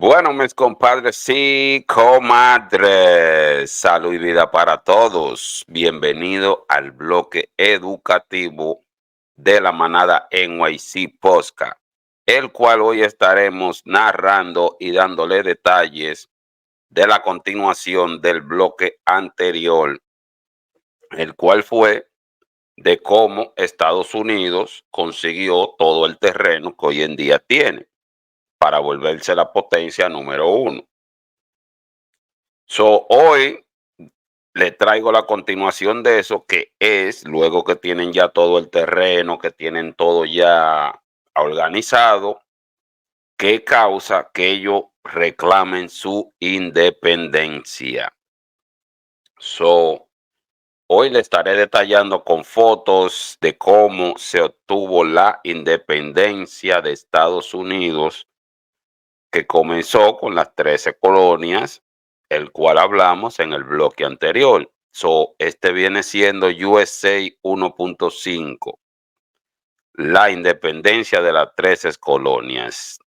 Bueno, mis compadres y comadres, salud y vida para todos. Bienvenido al bloque educativo de la manada NYC Posca, el cual hoy estaremos narrando y dándole detalles de la continuación del bloque anterior, el cual fue de cómo Estados Unidos consiguió todo el terreno que hoy en día tiene para volverse la potencia número uno. Hoy le traigo la continuación de eso, que es luego que tienen ya todo el terreno, que tienen todo ya organizado, que causa que ellos reclamen su independencia. Hoy le estaré detallando con fotos de cómo se obtuvo la independencia de Estados Unidos, que comenzó con las 13 colonias, el cual hablamos en el bloque anterior. Este viene siendo USA 1.5, la independencia de las 13 colonias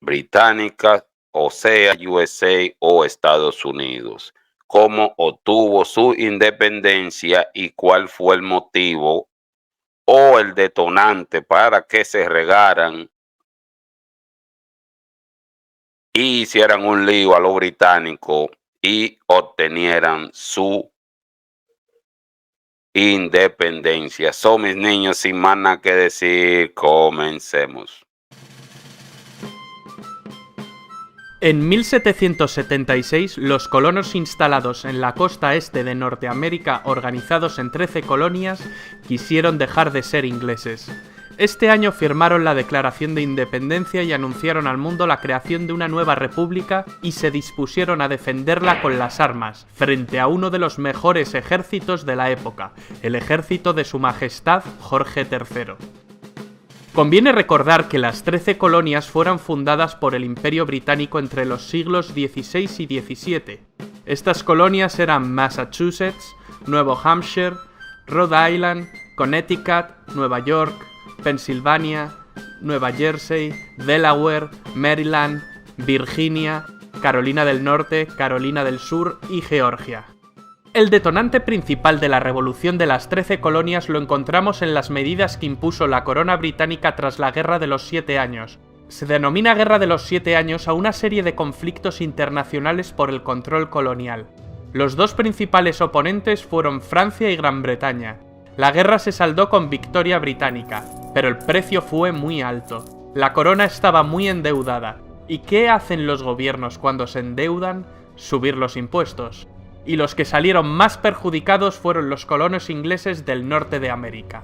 británicas, o sea, USA o Estados Unidos. Cómo obtuvo su independencia y cuál fue el motivo o el detonante para que se regaran y hicieran un lío a los británicos y obtenieran su independencia. Mis niños, sin más nada que decir, comencemos. En 1776, los colonos instalados en la costa este de Norteamérica, organizados en 13 colonias, quisieron dejar de ser ingleses. Este año firmaron la Declaración de Independencia y anunciaron al mundo la creación de una nueva república y se dispusieron a defenderla con las armas, frente a uno de los mejores ejércitos de la época, el ejército de Su Majestad Jorge III. Conviene recordar que las 13 colonias fueron fundadas por el Imperio Británico entre los siglos XVI y XVII. Estas colonias eran Massachusetts, Nuevo Hampshire, Rhode Island, Connecticut, Nueva York, Pensilvania, Nueva Jersey, Delaware, Maryland, Virginia, Carolina del Norte, Carolina del Sur y Georgia. El detonante principal de la revolución de las 13 colonias lo encontramos en las medidas que impuso la corona británica tras la Guerra de los 7 Años. Se denomina Guerra de los 7 Años a una serie de conflictos internacionales por el control colonial. Los dos principales oponentes fueron Francia y Gran Bretaña. La guerra se saldó con victoria británica, pero el precio fue muy alto. La corona estaba muy endeudada. ¿Y qué hacen los gobiernos cuando se endeudan? Subir los impuestos. Y los que salieron más perjudicados fueron los colonos ingleses del norte de América.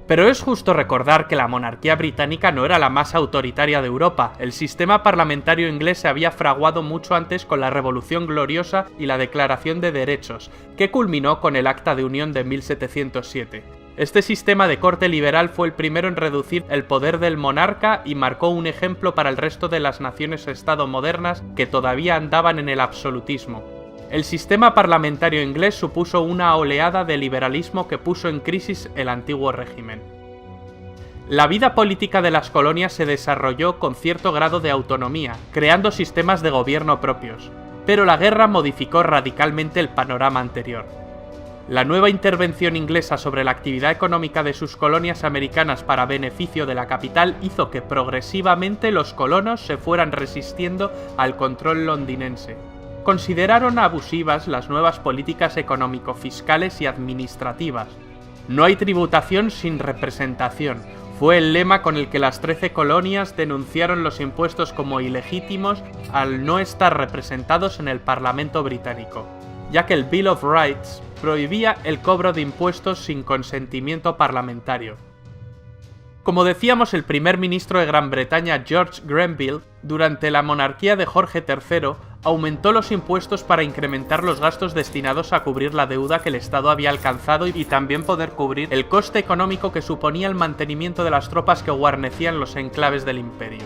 Pero es justo recordar que la monarquía británica no era la más autoritaria de Europa. El sistema parlamentario inglés se había fraguado mucho antes con la Revolución Gloriosa y la Declaración de Derechos, que culminó con el Acta de Unión de 1707. Este sistema de corte liberal fue el primero en reducir el poder del monarca y marcó un ejemplo para el resto de las naciones-estado modernas que todavía andaban en el absolutismo. El sistema parlamentario inglés supuso una oleada de liberalismo que puso en crisis el antiguo régimen. La vida política de las colonias se desarrolló con cierto grado de autonomía, creando sistemas de gobierno propios, pero la guerra modificó radicalmente el panorama anterior. La nueva intervención inglesa sobre la actividad económica de sus colonias americanas para beneficio de la capital hizo que progresivamente los colonos se fueran resistiendo al control londinense. Consideraron abusivas las nuevas políticas económico-fiscales y administrativas. No hay tributación sin representación. Fue el lema con el que las 13 colonias denunciaron los impuestos como ilegítimos al no estar representados en el Parlamento británico, ya que el Bill of Rights prohibía el cobro de impuestos sin consentimiento parlamentario. Como decíamos, el primer ministro de Gran Bretaña, George Grenville, durante la monarquía de Jorge III, aumentó los impuestos para incrementar los gastos destinados a cubrir la deuda que el Estado había alcanzado y también poder cubrir el coste económico que suponía el mantenimiento de las tropas que guarnecían los enclaves del imperio.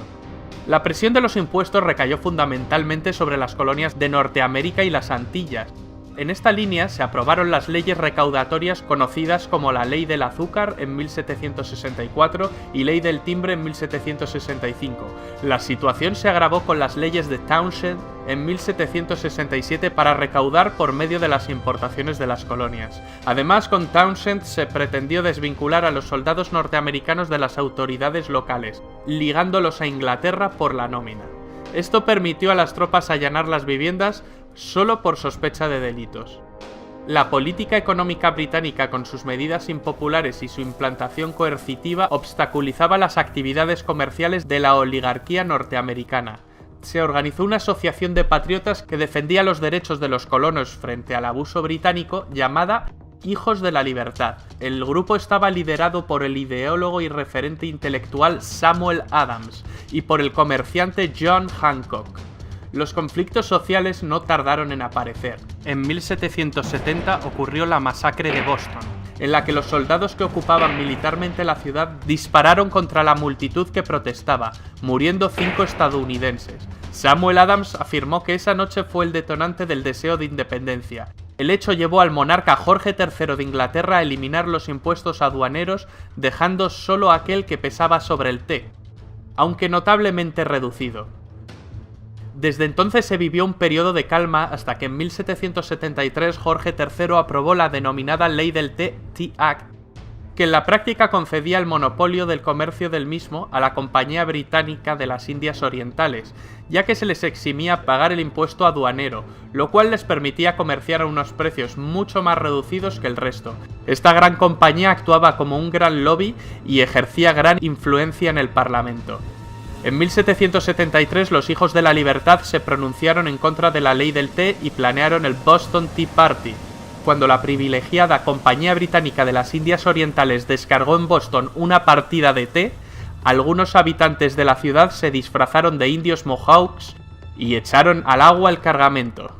La presión de los impuestos recayó fundamentalmente sobre las colonias de Norteamérica y las Antillas. En esta línea se aprobaron las leyes recaudatorias conocidas como la Ley del Azúcar en 1764 y Ley del Timbre en 1765. La situación se agravó con las leyes de Townshend en 1767 para recaudar por medio de las importaciones de las colonias. Además, con Townshend se pretendió desvincular a los soldados norteamericanos de las autoridades locales, ligándolos a Inglaterra por la nómina. Esto permitió a las tropas allanar las viviendas solo por sospecha de delitos. La política económica británica, con sus medidas impopulares y su implantación coercitiva, obstaculizaba las actividades comerciales de la oligarquía norteamericana. Se organizó una asociación de patriotas que defendía los derechos de los colonos frente al abuso británico, llamada Hijos de la Libertad. El grupo estaba liderado por el ideólogo y referente intelectual Samuel Adams y por el comerciante John Hancock. Los conflictos sociales no tardaron en aparecer. En 1770 ocurrió la masacre de Boston, en la que los soldados que ocupaban militarmente la ciudad dispararon contra la multitud que protestaba, muriendo 5 estadounidenses. Samuel Adams afirmó que esa noche fue el detonante del deseo de independencia. El hecho llevó al monarca Jorge III de Inglaterra a eliminar los impuestos aduaneros, dejando solo aquel que pesaba sobre el té, aunque notablemente reducido. Desde entonces se vivió un periodo de calma hasta que en 1773 Jorge III aprobó la denominada Ley del Té, Tea Act, que en la práctica concedía el monopolio del comercio del mismo a la Compañía Británica de las Indias Orientales, ya que se les eximía pagar el impuesto aduanero, lo cual les permitía comerciar a unos precios mucho más reducidos que el resto. Esta gran compañía actuaba como un gran lobby y ejercía gran influencia en el Parlamento. En 1773 los Hijos de la Libertad se pronunciaron en contra de la ley del té y planearon el Boston Tea Party. Cuando la privilegiada Compañía Británica de las Indias Orientales descargó en Boston una partida de té, algunos habitantes de la ciudad se disfrazaron de indios Mohawks y echaron al agua el cargamento.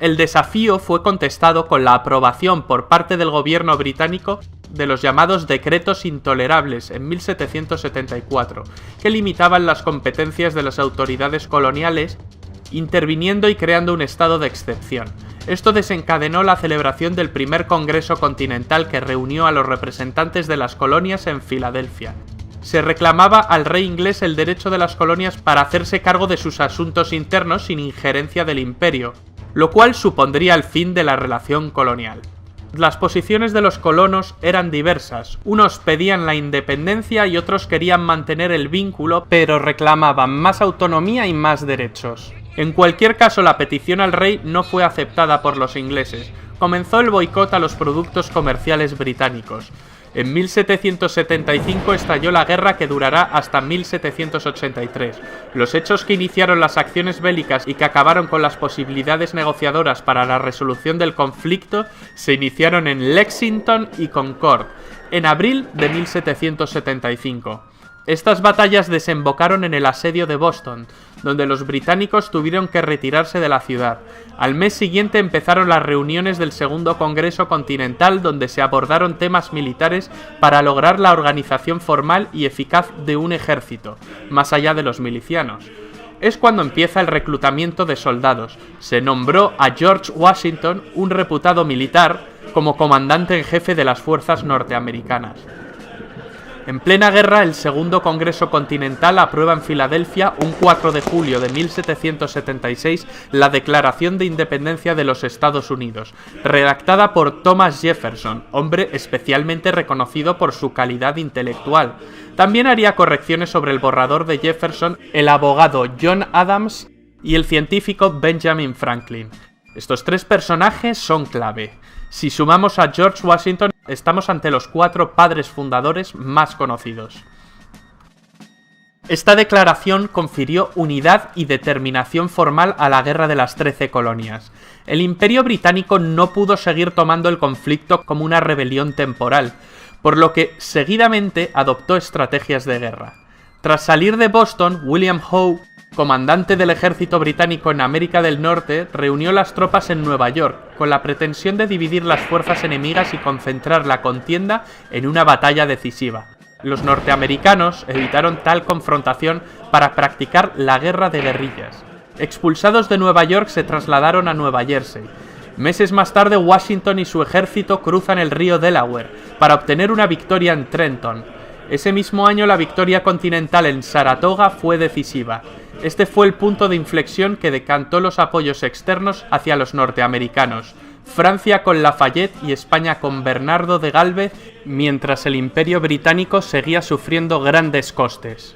El desafío fue contestado con la aprobación por parte del gobierno británico de los llamados decretos intolerables en 1774, que limitaban las competencias de las autoridades coloniales, interviniendo y creando un estado de excepción. Esto desencadenó la celebración del primer Congreso Continental que reunió a los representantes de las colonias en Filadelfia. Se reclamaba al rey inglés el derecho de las colonias para hacerse cargo de sus asuntos internos sin injerencia del imperio, lo cual supondría el fin de la relación colonial. Las posiciones de los colonos eran diversas. Unos pedían la independencia y otros querían mantener el vínculo, pero reclamaban más autonomía y más derechos. En cualquier caso, la petición al rey no fue aceptada por los ingleses. Comenzó el boicot a los productos comerciales británicos. En 1775 estalló la guerra que durará hasta 1783. Los hechos que iniciaron las acciones bélicas y que acabaron con las posibilidades negociadoras para la resolución del conflicto se iniciaron en Lexington y Concord, en abril de 1775. Estas batallas desembocaron en el asedio de Boston, donde los británicos tuvieron que retirarse de la ciudad. Al mes siguiente empezaron las reuniones del Segundo Congreso Continental, donde se abordaron temas militares para lograr la organización formal y eficaz de un ejército, más allá de los milicianos. Es cuando empieza el reclutamiento de soldados. Se nombró a George Washington, un reputado militar, como comandante en jefe de las fuerzas norteamericanas. En plena guerra, el Segundo Congreso Continental aprueba en Filadelfia, un 4 de julio de 1776, la Declaración de Independencia de los Estados Unidos, redactada por Thomas Jefferson, hombre especialmente reconocido por su calidad intelectual. También haría correcciones sobre el borrador de Jefferson el abogado John Adams y el científico Benjamin Franklin. Estos tres personajes son clave. Si sumamos a George Washington, estamos ante los 4 padres fundadores más conocidos. Esta declaración confirió unidad y determinación formal a la Guerra de las 13 Colonias. El Imperio Británico no pudo seguir tomando el conflicto como una rebelión temporal, por lo que seguidamente adoptó estrategias de guerra. Tras salir de Boston, William Howe, comandante del ejército británico en América del Norte, reunió las tropas en Nueva York, con la pretensión de dividir las fuerzas enemigas y concentrar la contienda en una batalla decisiva. Los norteamericanos evitaron tal confrontación para practicar la guerra de guerrillas. Expulsados de Nueva York se trasladaron a Nueva Jersey. Meses más tarde, Washington y su ejército cruzan el río Delaware para obtener una victoria en Trenton. Ese mismo año la victoria continental en Saratoga fue decisiva. Este fue el punto de inflexión que decantó los apoyos externos hacia los norteamericanos. Francia con Lafayette y España con Bernardo de Gálvez, mientras el Imperio Británico seguía sufriendo grandes costes.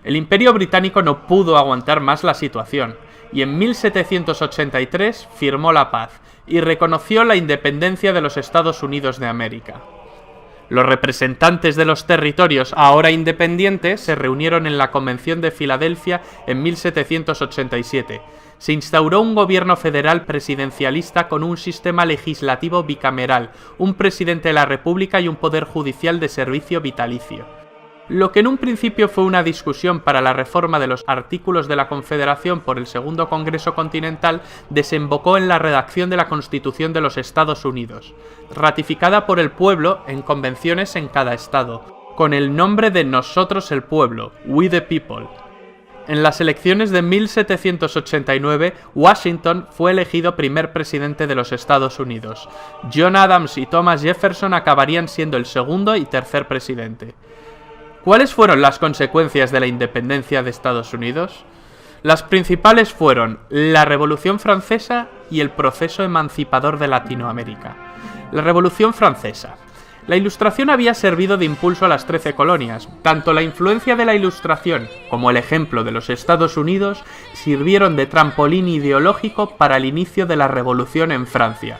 El Imperio Británico no pudo aguantar más la situación, y en 1783 firmó la paz y reconoció la independencia de los Estados Unidos de América. Los representantes de los territorios ahora independientes se reunieron en la Convención de Filadelfia en 1787. Se instauró un gobierno federal presidencialista con un sistema legislativo bicameral, un presidente de la República y un poder judicial de servicio vitalicio. Lo que en un principio fue una discusión para la reforma de los artículos de la Confederación por el Segundo Congreso Continental desembocó en la redacción de la Constitución de los Estados Unidos, ratificada por el pueblo en convenciones en cada estado, con el nombre de Nosotros el Pueblo, We the People. En las elecciones de 1789, Washington fue elegido primer presidente de los Estados Unidos. John Adams y Thomas Jefferson acabarían siendo el segundo y tercer presidente. ¿Cuáles fueron las consecuencias de la independencia de Estados Unidos? Las principales fueron la Revolución Francesa y el proceso emancipador de Latinoamérica. La Revolución Francesa. La Ilustración había servido de impulso a las 13 colonias. Tanto la influencia de la Ilustración como el ejemplo de los Estados Unidos sirvieron de trampolín ideológico para el inicio de la Revolución en Francia.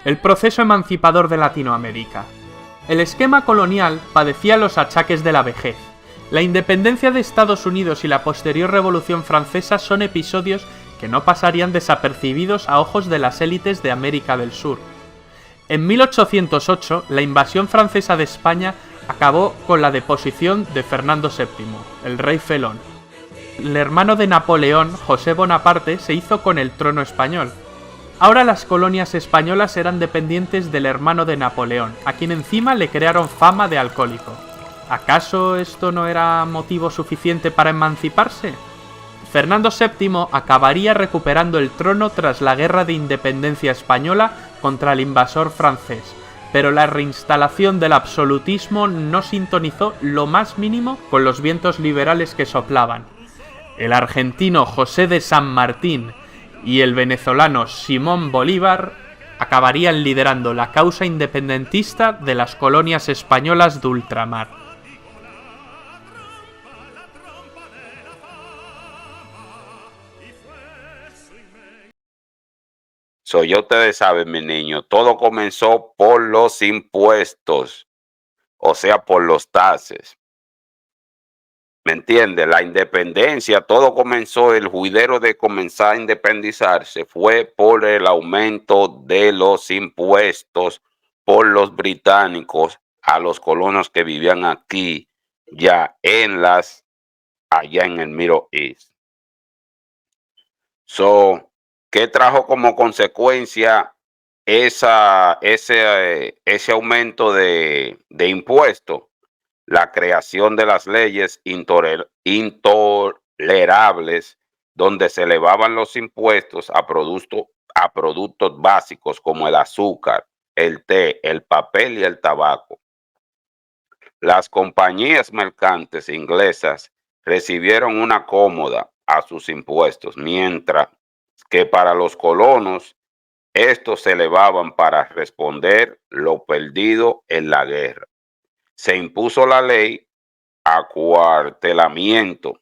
El proceso emancipador de Latinoamérica. El esquema colonial padecía los achaques de la vejez. La independencia de Estados Unidos y la posterior Revolución Francesa son episodios que no pasarían desapercibidos a ojos de las élites de América del Sur. En 1808, la invasión francesa de España acabó con la deposición de Fernando VII, el rey felón. El hermano de Napoleón, José Bonaparte, se hizo con el trono español. Ahora las colonias españolas eran dependientes del hermano de Napoleón, a quien encima le crearon fama de alcohólico. ¿Acaso esto no era motivo suficiente para emanciparse? Fernando VII acabaría recuperando el trono tras la Guerra de Independencia Española contra el invasor francés, pero la reinstalación del absolutismo no sintonizó lo más mínimo con los vientos liberales que soplaban. El argentino José de San Martín y el venezolano Simón Bolívar acabarían liderando la causa independentista de las colonias españolas de ultramar. Ya ustedes saben, mi niño, todo comenzó por los impuestos, o sea, por los taxes. ¿Me entiendes? La independencia, todo comenzó, el juidero de comenzar a independizarse fue por el aumento de los impuestos por los británicos a los colonos que vivían aquí, ya allá en el Middle East. ¿Qué trajo como consecuencia ese aumento de impuestos? La creación de las leyes intolerables donde se elevaban los impuestos a productos básicos como el azúcar, el té, el papel y el tabaco. Las compañías mercantes inglesas recibieron una cómoda a sus impuestos, mientras que para los colonos estos se elevaban para responder lo perdido en la guerra. Se impuso la ley acuartelamiento,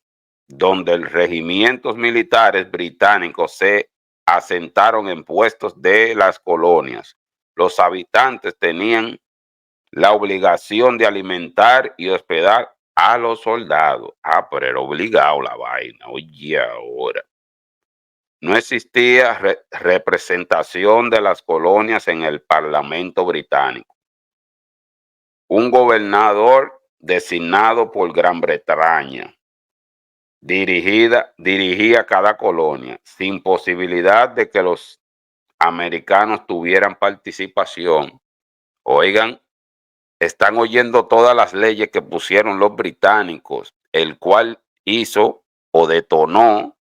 donde los regimientos militares británicos se asentaron en puestos de las colonias. Los habitantes tenían la obligación de alimentar y hospedar a los soldados. Pero era obligado la vaina. Oye, ahora. No existía representación de las colonias en el Parlamento británico. Un gobernador designado por Gran Bretaña dirigía cada colonia, sin posibilidad de que los americanos tuvieran participación. Oigan, están oyendo todas las leyes que pusieron los británicos, el cual hizo o detonó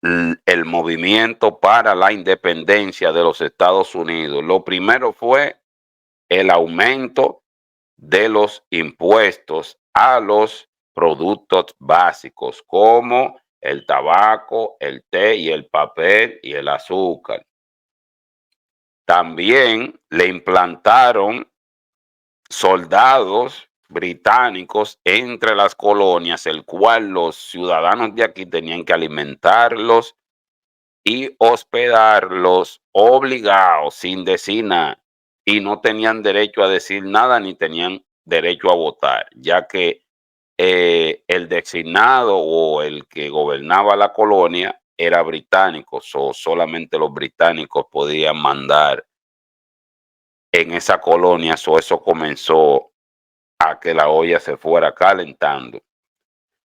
el movimiento para la independencia de los Estados Unidos. Lo primero fue el aumento de los impuestos a los productos básicos como el tabaco, el té y el papel y el azúcar. También le implantaron soldados británicos entre las colonias, el cual los ciudadanos de aquí tenían que alimentarlos y hospedarlos obligados, sin decir nada, y no tenían derecho a decir nada ni tenían derecho a votar, ya que el designado o el que gobernaba la colonia era británico, solamente los británicos podían mandar en esa colonia, eso comenzó a que la olla se fuera calentando.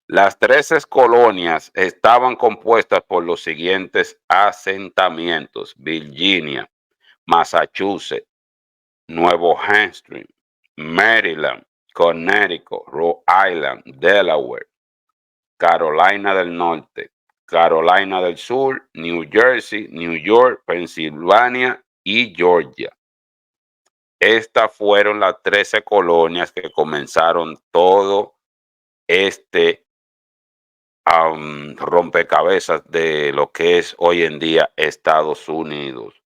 Las 13 colonias estaban compuestas por los siguientes asentamientos: Virginia, Massachusetts, Nuevo Hampshire, Maryland, Connecticut, Rhode Island, Delaware, Carolina del Norte, Carolina del Sur, New Jersey, New York, Pensilvania y Georgia. Estas fueron las 13 colonias que comenzaron todo este rompecabezas de lo que es hoy en día Estados Unidos.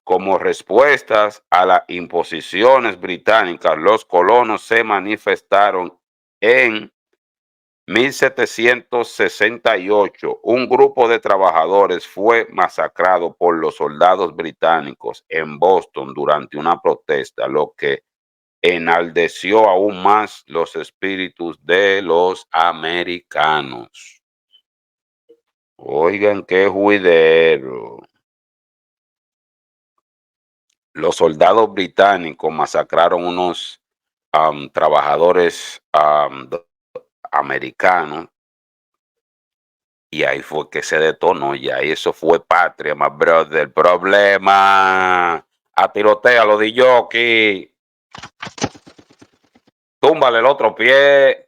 Como respuestas a las imposiciones británicas, los colonos se manifestaron en 1768. Un grupo de trabajadores fue masacrado por los soldados británicos en Boston durante una protesta, lo que enalteció aún más los espíritus de los americanos. Oigan, qué juidero. Los soldados británicos masacraron unos trabajadores americanos y ahí fue que se detonó, y ahí eso fue patria, más brother. El problema, a tirotea lo di yo aquí. Túmbale el otro pie.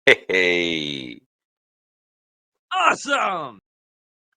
Hey. Awesome.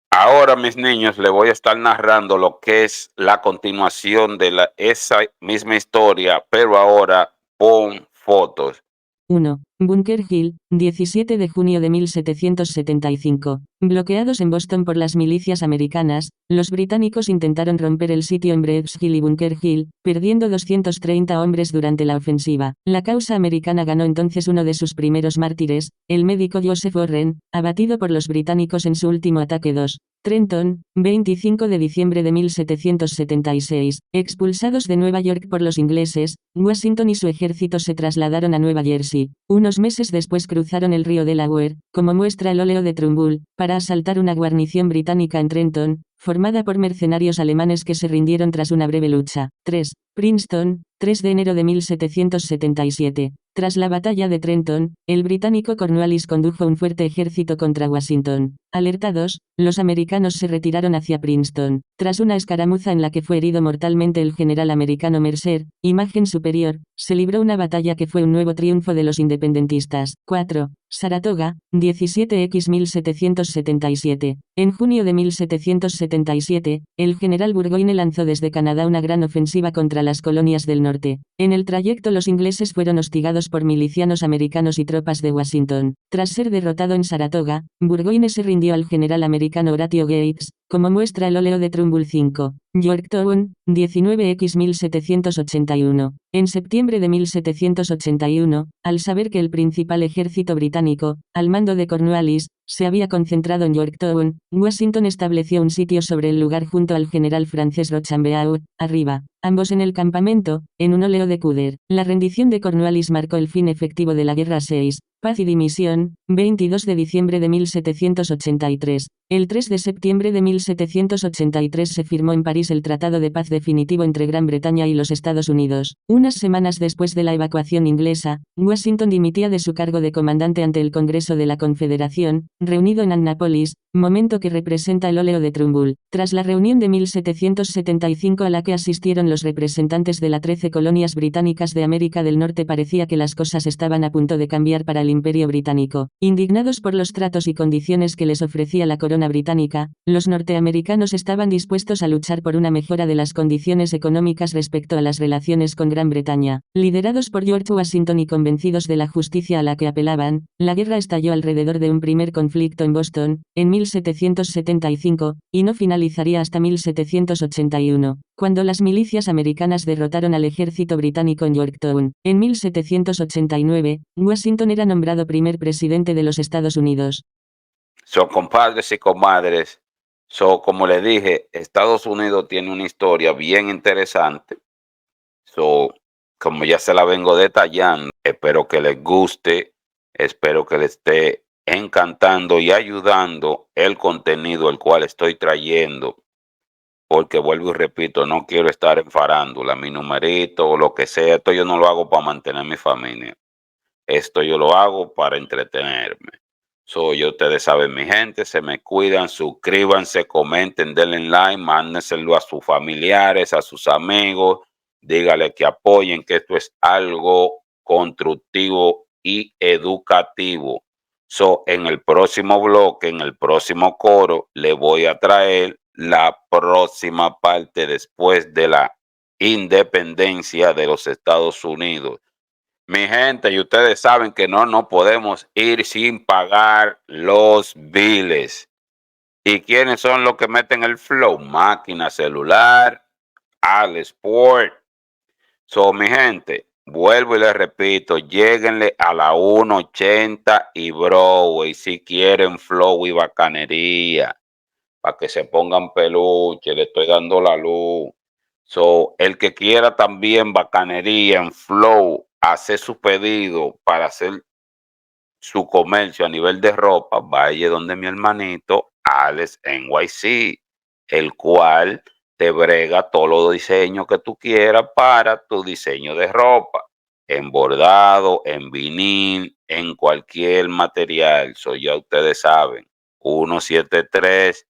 Ahora, mis niños, les voy a estar narrando lo que es la continuación de esa misma historia, pero ahora con fotos. 1. Bunker Hill, 17 de junio de 1775. Bloqueados en Boston por las milicias americanas, los británicos intentaron romper el sitio en Breaks Hill y Bunker Hill, perdiendo 230 hombres durante la ofensiva. La causa americana ganó entonces uno de sus primeros mártires, el médico Joseph Warren, abatido por los británicos en su último ataque. 2. Trenton, 25 de diciembre de 1776. Expulsados de Nueva York por los ingleses, Washington y su ejército se trasladaron a Nueva Jersey. Unos meses después cruzaron el río Delaware, como muestra el óleo de Trumbull, para asaltar una guarnición británica en Trenton, formada por mercenarios alemanes que se rindieron tras una breve lucha. 3. Princeton, 3 de enero de 1777. Tras la batalla de Trenton, el británico Cornwallis condujo un fuerte ejército contra Washington. Alertados, los americanos se retiraron hacia Princeton. Tras una escaramuza en la que fue herido mortalmente el general americano Mercer, imagen superior, se libró una batalla que fue un nuevo triunfo de los independentistas. 4. Saratoga, 17x 1777. En junio de 1777, el general Burgoyne lanzó desde Canadá una gran ofensiva contra las colonias del norte. En el trayecto los ingleses fueron hostigados por milicianos americanos y tropas de Washington. Tras ser derrotado en Saratoga, Burgoyne se rindió al general americano Horatio Gates, como muestra el óleo de Trumbull 5. Yorktown, 19x 1781. En septiembre de 1781, al saber que el principal ejército británico, al mando de Cornwallis, se había concentrado en Yorktown, Washington estableció un sitio sobre el lugar junto al general francés Rochambeau, arriba, ambos en el campamento, en un óleo de Cuder. La rendición de Cornwallis marcó el fin efectivo de la Guerra 6. Paz y dimisión, 22 de diciembre de 1783. El 3 de septiembre de 1783 se firmó en París el Tratado de Paz definitivo entre Gran Bretaña y los Estados Unidos. 1 Unas semanas después de la evacuación inglesa, Washington dimitía de su cargo de comandante ante el Congreso de la Confederación, reunido en Annapolis, momento que representa el óleo de Trumbull. Tras la reunión de 1775 a la que asistieron los representantes de las 13 colonias británicas de América del Norte, parecía que las cosas estaban a punto de cambiar para el Imperio británico. Indignados por los tratos y condiciones que les ofrecía la corona británica, los norteamericanos estaban dispuestos a luchar por una mejora de las condiciones económicas respecto a las relaciones con Gran Bretaña. Liderados por George Washington y convencidos de la justicia a la que apelaban, la guerra estalló alrededor de un primer conflicto en Boston, en 1775, y no finalizaría hasta 1781, cuando las milicias americanas derrotaron al ejército británico en Yorktown. En 1789, Washington era nombrado primer presidente de los Estados Unidos. Son compadres y comadres. Como le dije, Estados Unidos tiene una historia bien interesante. Como ya se la vengo detallando, espero que les guste, espero que les esté encantando y ayudando el contenido el cual estoy trayendo, porque vuelvo y repito, no quiero estar en farándula, mi numerito o lo que sea, esto yo no lo hago para mantener mi familia, esto yo lo hago para entretenerme. Ya ustedes saben, mi gente, se me cuidan, suscríbanse, comenten, denle like, mándenselo a sus familiares, a sus amigos, dígale que apoyen, que esto es algo constructivo y educativo. En el próximo bloque, en el próximo coro, le voy a traer la próxima parte después de la independencia de los Estados Unidos. Mi gente, y ustedes saben que no podemos ir sin pagar los biles. ¿Y quiénes son los que meten el flow? Máquina Celular, Al Sport. Mi gente, vuelvo y les repito, lléguenle a la 180 y Broadway si quieren flow y bacanería, para que se pongan peluche, le estoy dando la luz. El que quiera también bacanería en flow, hacer su pedido para hacer su comercio a nivel de ropa, vaya donde mi hermanito Alex NYC, el cual te brega todos los diseños que tú quieras para tu diseño de ropa, en bordado, en vinil, en cualquier material. Ya ustedes saben, 173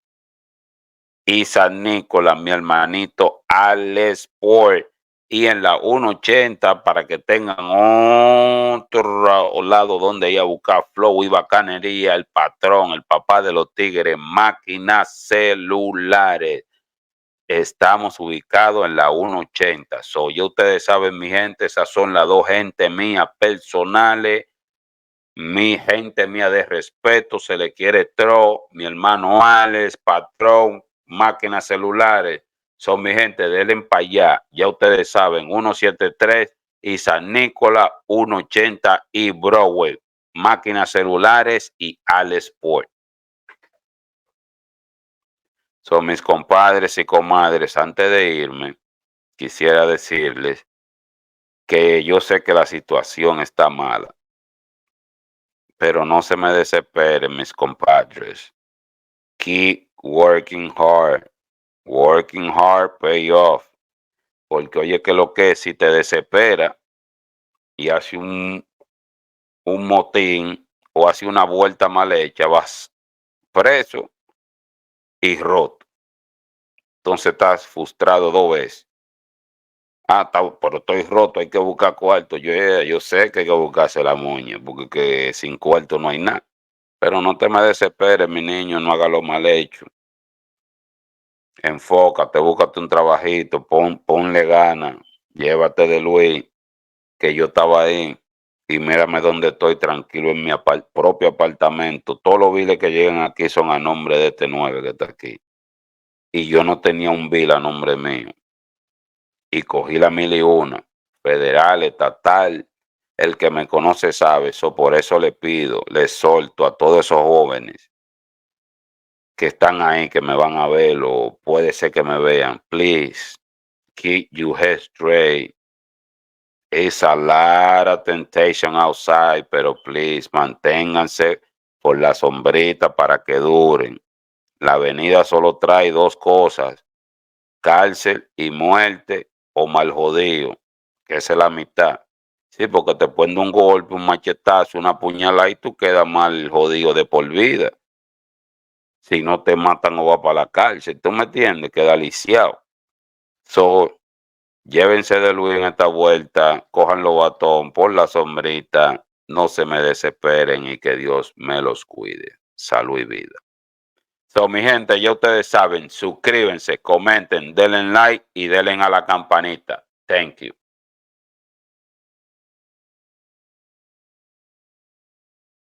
y San Nicolás, mi hermanito Alex Sport. Y en la 180 para que tengan otro lado donde ir a buscar flow y bacanería, el patrón, el papá de los tigres, máquinas celulares. Estamos ubicados en la 180. Ya ustedes saben, mi gente, esas son las dos gente mías personales. Mi gente mía de respeto, se le quiere mi hermano Alex, patrón, máquinas celulares. Son mi gente, denle para allá. Ya ustedes saben, 173 y San Nicolás, 180 y Broadway. Máquinas celulares y Alex Sport. Son mis compadres y comadres. Antes de irme, quisiera decirles que yo sé que la situación está mala, pero no se me desesperen, mis compadres. Keep working hard. Working hard pay off. Porque oye que lo que es, si te desespera y hace un motín o hace una vuelta mal hecha, vas preso y roto. Entonces estás frustrado dos veces. Pero estoy roto, hay que buscar cuarto. Yo sé que hay que buscarse la moña, porque que sin cuarto no hay nada. Pero no te me desesperes, mi niño, no hagas lo mal hecho. Enfócate, búscate un trabajito, ponle ganas, llévate de Luis, que yo estaba ahí, y mírame donde estoy tranquilo en mi propio apartamento. Todos los biles que llegan aquí son a nombre de este 9 que está aquí. Y yo no tenía un bill a nombre mío. Y cogí la 1001, federal, estatal. El que me conoce sabe, por eso le pido, le solto a todos esos jóvenes que están ahí, que me van a ver, o puede ser que me vean. Please, keep your head straight. It's a lot of temptation outside, pero please, manténganse por la sombrita para que duren. La avenida solo trae dos cosas, cárcel y muerte o mal jodido. que esa es la mitad. Sí, porque te ponen un golpe, un machetazo, una puñalada y tú quedas mal jodido de por vida. Si no te matan o vas para la cárcel, ¿tú me entiendes? Queda lisiado. So, llévense de Luis en esta vuelta, cojan los batón por la sombrita, no se me desesperen y que Dios me los cuide. Salud y vida. So, mi gente, ya ustedes saben, suscríbanse, comenten, denle like y denle a la campanita. Thank you.